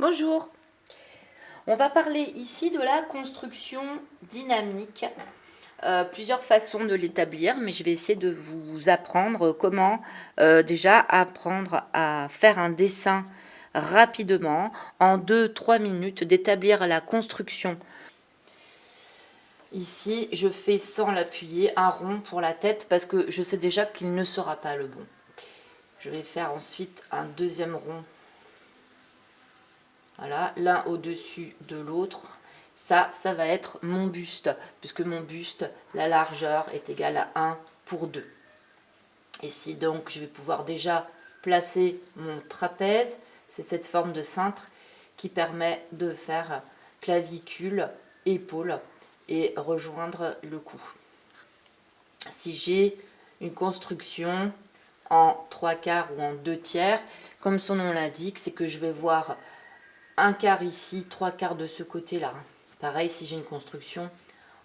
Bonjour, on va parler ici de la construction dynamique. Plusieurs façons de l'établir, mais je vais essayer de vous apprendre comment déjà apprendre à faire un dessin rapidement, en 2-3 minutes, d'établir la construction. Ici, je fais sans l'appuyer un rond pour la tête parce que je sais déjà qu'il ne sera pas le bon. Je vais faire ensuite un deuxième rond. Voilà, l'un au-dessus de l'autre. Ça va être mon buste, puisque mon buste, la largeur est égale à 1 pour 2. Ici, donc, je vais pouvoir déjà placer mon trapèze. C'est cette forme de cintre qui permet de faire clavicule, épaule et rejoindre le cou. Si j'ai une construction en 3/4 ou en 2/3, comme son nom l'indique, c'est que je vais voir un quart ici, 3/4 de ce côté-là. Pareil si j'ai une construction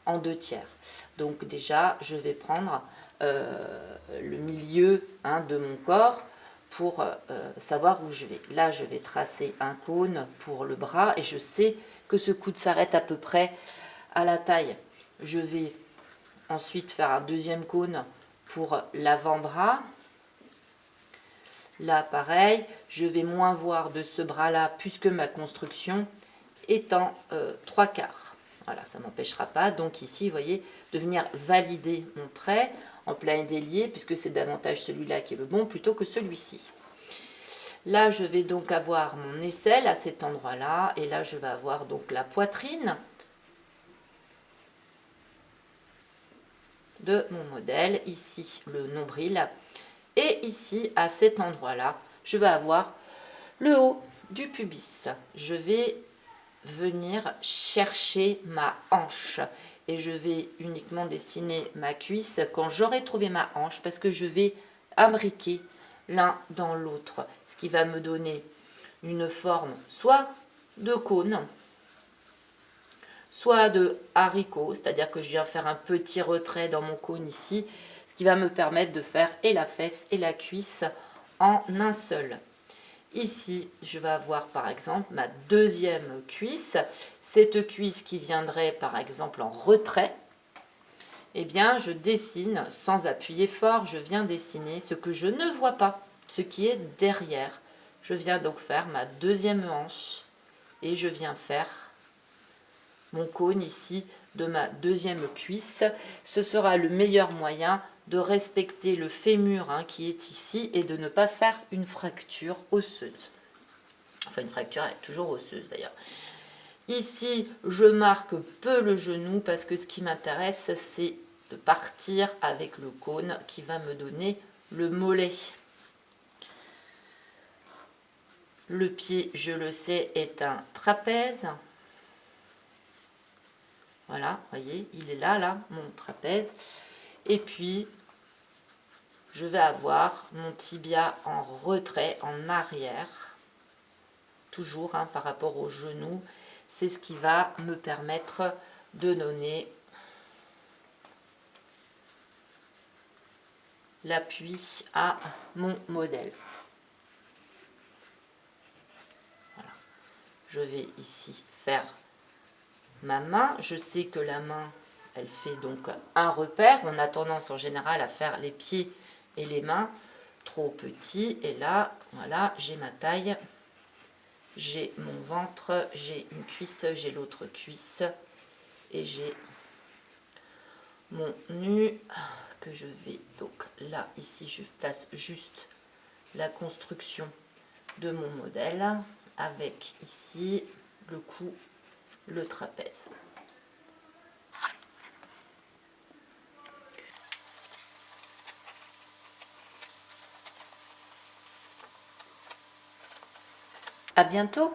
en 2/3. Donc déjà, je vais prendre le milieu de mon corps pour savoir où je vais. Là, je vais tracer un cône pour le bras et je sais que ce coude s'arrête à peu près à la taille. Je vais ensuite faire un deuxième cône pour l'avant-bras. Là, pareil, je vais moins voir de ce bras-là puisque ma construction est en 3/4. Voilà, ça ne m'empêchera pas. Donc ici, vous voyez, de venir valider mon trait en plein délié puisque c'est davantage celui-là qui est le bon plutôt que celui-ci. Là, je vais donc avoir mon aisselle à cet endroit-là. Et là, je vais avoir donc la poitrine de mon modèle. Ici, le nombril. Et ici, à cet endroit-là, je vais avoir le haut du pubis. Je vais venir chercher ma hanche et je vais uniquement dessiner ma cuisse quand j'aurai trouvé ma hanche parce que je vais imbriquer l'un dans l'autre, ce qui va me donner une forme soit de cône, soit de haricot, c'est-à-dire que je viens faire un petit retrait dans mon cône ici, ce qui va me permettre de faire et la fesse et la cuisse en un seul. Ici, je vais avoir par exemple ma deuxième cuisse. Cette cuisse qui viendrait par exemple en retrait, eh bien je dessine sans appuyer fort, je viens dessiner ce que je ne vois pas, ce qui est derrière. Je viens donc faire ma deuxième hanche et je viens faire mon cône ici de ma deuxième cuisse. Ce sera le meilleur moyen de respecter le fémur qui est ici et de ne pas faire une fracture osseuse. Enfin, une fracture est toujours osseuse d'ailleurs. Ici, je marque peu le genou parce que ce qui m'intéresse, c'est de partir avec le cône qui va me donner le mollet. Le pied, je le sais, est un trapèze. Voilà, voyez, il est là, mon trapèze. Et puis, je vais avoir mon tibia en retrait, en arrière. Toujours par rapport au genou. C'est ce qui va me permettre de donner l'appui à mon modèle. Voilà. Je vais ici faire ma main. Je sais que la main, elle fait donc un repère. On a tendance en général à faire les pieds et les mains trop petits. Et là, voilà, j'ai ma taille. J'ai mon ventre, j'ai une cuisse, j'ai l'autre cuisse et j'ai mon nu que je vais donc là, ici, je place juste la construction de mon modèle avec ici le cou, le trapèze. À bientôt!